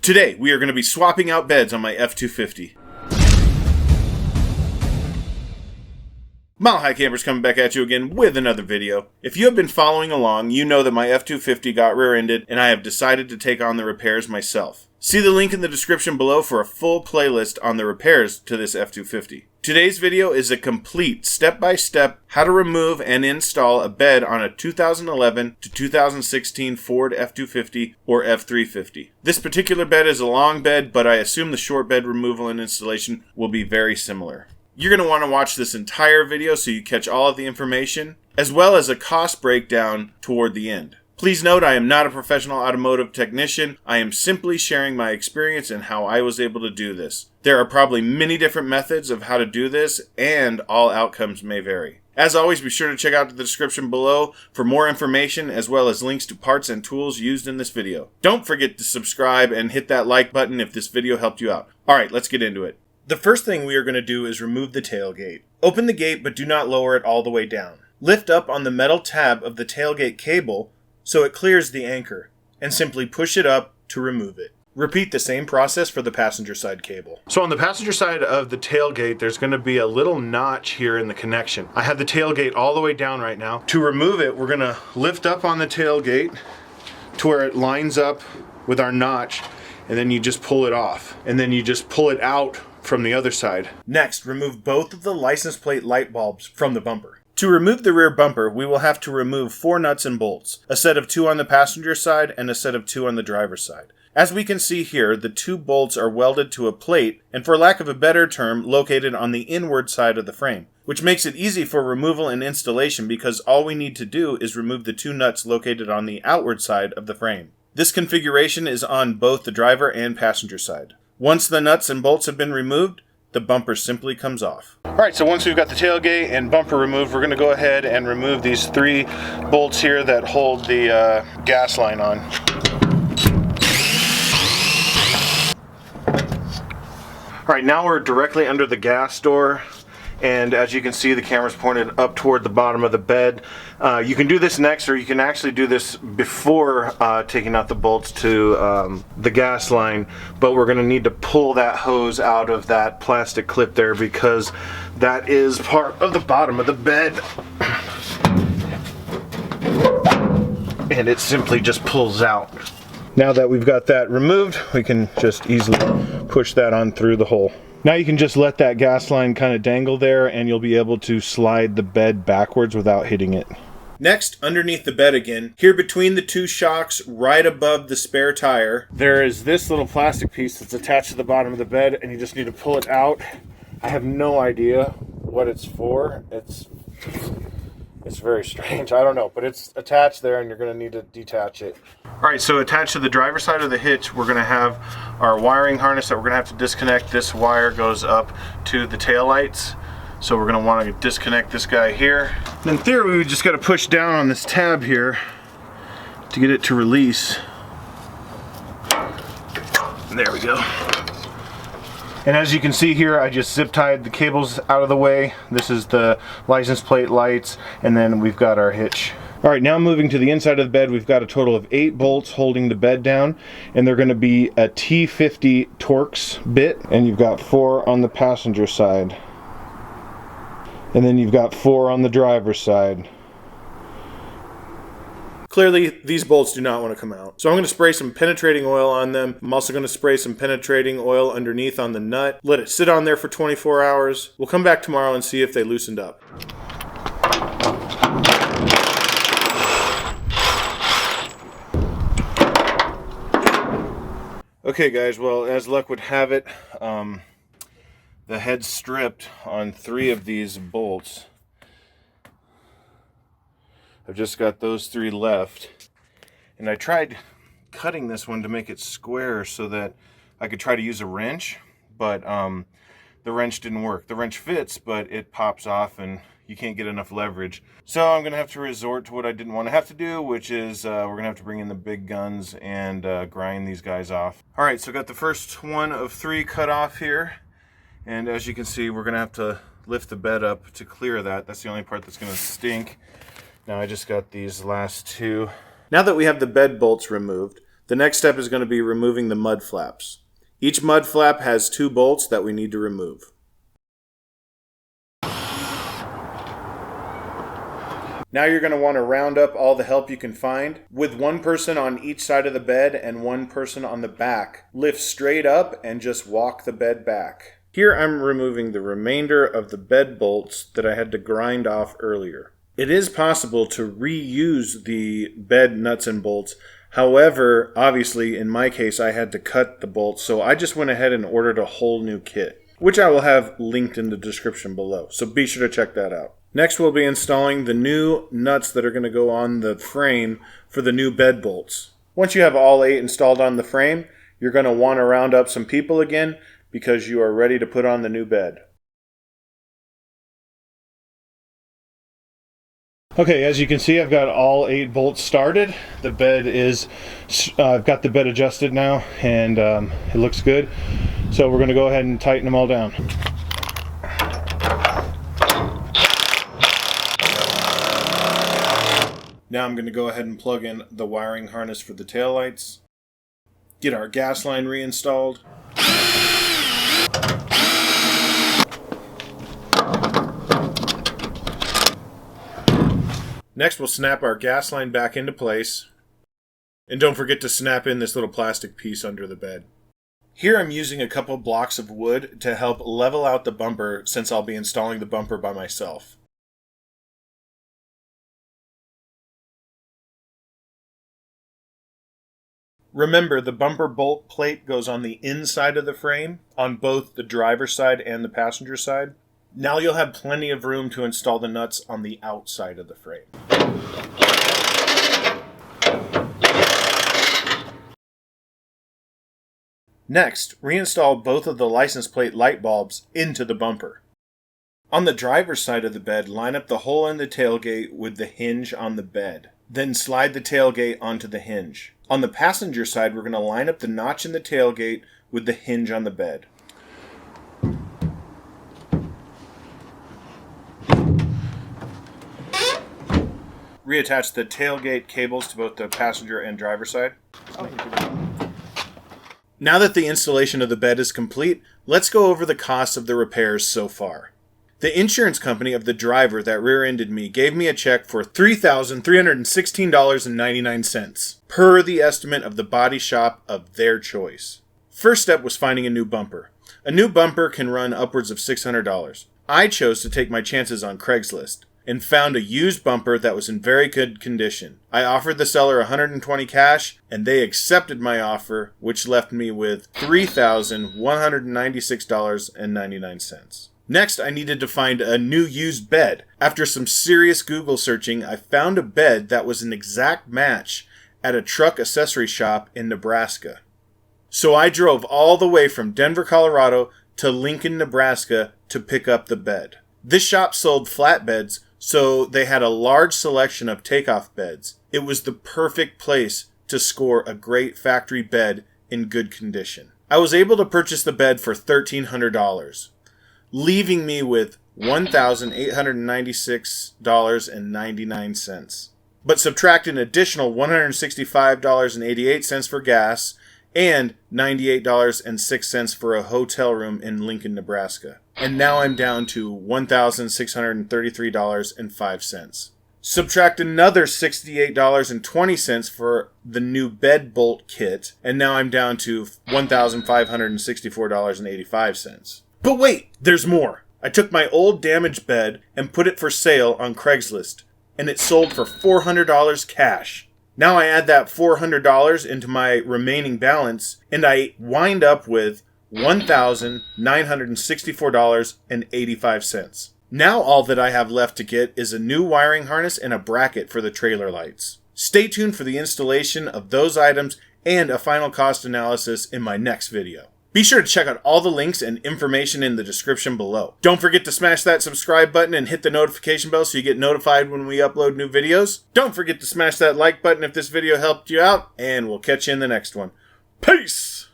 Today, we are going to be swapping out beds on my F250. Mile High Campers coming back at you again with another video. If you have been following along, you know that my F250 got rear-ended and I have decided to take on the repairs myself. See the link in the description below for a full playlist on the repairs to this F250. Today's video is a complete step-by-step how to remove and install a bed on a 2011 to 2016 Ford F250 or F350. This particular bed is a long bed, but I assume the short bed removal and installation will be very similar. You're going to want to watch this entire video so you catch all of the information, as well as a cost breakdown toward the end. Please note I am not a professional automotive technician. I am simply sharing my experience and how I was able to do this. There are probably many different methods of how to do this, and all outcomes may vary. As always, be sure to check out the description below for more information, as well as links to parts and tools used in this video. Don't forget to subscribe and hit that like button if this video helped you out. Alright, let's get into it. The first thing we are going to do is remove the tailgate. Open the gate, but do not lower it all the way down. Lift up on the metal tab of the tailgate cable so it clears the anchor, and simply push it up to remove it. Repeat the same process for the passenger side cable. So on the passenger side of the tailgate, there's going to be a little notch here in the connection. I have the tailgate all the way down right now. To remove it, we're going to lift up on the tailgate to where it lines up with our notch, and then you just pull it off. And then you just pull it out from the other side. Next, remove both of the license plate light bulbs from the bumper. To remove the rear bumper, we will have to remove 4 nuts and bolts, a set of 2 on the passenger side and a set of 2 on the driver's side. As we can see here, the 2 bolts are welded to a plate and, for lack of a better term, located on the inward side of the frame, which makes it easy for removal and installation because all we need to do is remove the 2 nuts located on the outward side of the frame. This configuration is on both the driver and passenger side. Once the nuts and bolts have been removed, the bumper simply comes off. Alright, so once we've got the tailgate and bumper removed, we're going to go ahead and remove these 3 bolts here that hold the gas line on. Alright, now we're directly under the gas door, and as you can see, the camera's pointed up toward the bottom of the bed. You can do this next, or you can actually do this before taking out the bolts to the gas line, but we're going to need to pull that hose out of that plastic clip there because that is part of the bottom of the bed. And it simply just pulls out. Now that we've got that removed, we can just easily push that on through the hole. Now you can just let that gas line kind of dangle there and you'll be able to slide the bed backwards without hitting it. Next, underneath the bed again, here between the 2 shocks right above the spare tire, there is this little plastic piece that's attached to the bottom of the bed and you just need to pull it out. I have no idea what it's for. It's very strange. I don't know, but it's attached there and you're going to need to detach it. Alright, so attached to the driver's side of the hitch, we're going to have our wiring harness that we're going to have to disconnect. This wire goes up to the tail lights. So we're going to want to disconnect this guy here. In theory, we just got to push down on this tab here to get it to release. There we go. And as you can see here, I just zip tied the cables out of the way. This is the license plate lights, and then we've got our hitch. Alright, now moving to the inside of the bed, we've got a total of 8 bolts holding the bed down, and they're going to be a T50 Torx bit, and you've got 4 on the passenger side. And then you've got 4 on the driver's side. Clearly, these bolts do not want to come out. So I'm going to spray some penetrating oil on them. I'm also going to spray some penetrating oil underneath on the nut. Let it sit on there for 24 hours. We'll come back tomorrow and see if they loosened up. Okay guys, well, as luck would have it, the head's stripped on 3 of these bolts. I've just got those 3 left, and I tried cutting this one to make it square so that I could try to use a wrench, but the wrench didn't work. The wrench fits, but it pops off and you can't get enough leverage. So I'm going to have to resort to what I didn't want to have to do, which is we're going to have to bring in the big guns and grind these guys off. Alright, so got the first one of 3 cut off here, and as you can see, we're going to have to lift the bed up to clear that. That's the only part that's going to stink. Now I just got these last 2. Now that we have the bed bolts removed, The next step is going to be removing the mud flaps. Each mud flap has 2 bolts that we need to remove. Now you're going to want to round up all the help you can find. With 1 person on each side of the bed and 1 person on the back, lift straight up and just walk the bed back. Here I'm removing the remainder of the bed bolts that I had to grind off earlier. It is possible to reuse the bed nuts and bolts. However, obviously in my case I had to cut the bolts, so I just went ahead and ordered a whole new kit, which I will have linked in the description below, so be sure to check that out. Next we'll be installing the new nuts that are going to go on the frame for the new bed bolts. Once you have all 8 installed on the frame, you're going to want to round up some people again because you are ready to put on the new bed. Okay, as you can see, I've got all 8 bolts started. The bed is, I've got the bed adjusted now, and it looks good. So we're going to go ahead and tighten them all down. Now I'm going to go ahead and plug in the wiring harness for the taillights, get our gas line reinstalled. Next we'll snap our gas line back into place. And don't forget to snap in this little plastic piece under the bed. Here I'm using a couple blocks of wood to help level out the bumper since I'll be installing the bumper by myself. Remember, the bumper bolt plate goes on the inside of the frame, on both the driver's side and the passenger side. Now you'll have plenty of room to install the nuts on the outside of the frame. Next, reinstall both of the license plate light bulbs into the bumper. On the driver's side of the bed, line up the hole in the tailgate with the hinge on the bed. Then slide the tailgate onto the hinge. On the passenger side, we're going to line up the notch in the tailgate with the hinge on the bed. Reattach the tailgate cables to both the passenger and driver side. Now that the installation of the bed is complete, let's go over the costs of the repairs so far. The insurance company of the driver that rear-ended me gave me a check for $3,316.99 per the estimate of the body shop of their choice. First step was finding a new bumper. A new bumper can run upwards of $600. I chose to take my chances on Craigslist and found a used bumper that was in very good condition. I offered the seller $120 cash, and they accepted my offer, which left me with $3,196.99. Next, I needed to find a new used bed. After some serious Google searching, I found a bed that was an exact match at a truck accessory shop in Nebraska. So I drove all the way from Denver, Colorado to Lincoln, Nebraska to pick up the bed. This shop sold flatbeds, so they had a large selection of takeoff beds. It was the perfect place to score a great factory bed in good condition. I was able to purchase the bed for $1,300. Leaving me with $1,896.99. But subtract an additional $165.88 for gas and $98.06 for a hotel room in Lincoln, Nebraska. And now I'm down to $1,633.05. Subtract another $68.20 for the new bed bolt kit, and now I'm down to $1,564.85. But wait, there's more. I took my old damaged bed and put it for sale on Craigslist, and it sold for $400 cash. Now I add that $400 into my remaining balance, and I wind up with $1,964.85. Now all that I have left to get is a new wiring harness and a bracket for the trailer lights. Stay tuned for the installation of those items and a final cost analysis in my next video. Be sure to check out all the links and information in the description below. Don't forget to smash that subscribe button and hit the notification bell so you get notified when we upload new videos. Don't forget to smash that like button if this video helped you out, and we'll catch you in the next one. Peace!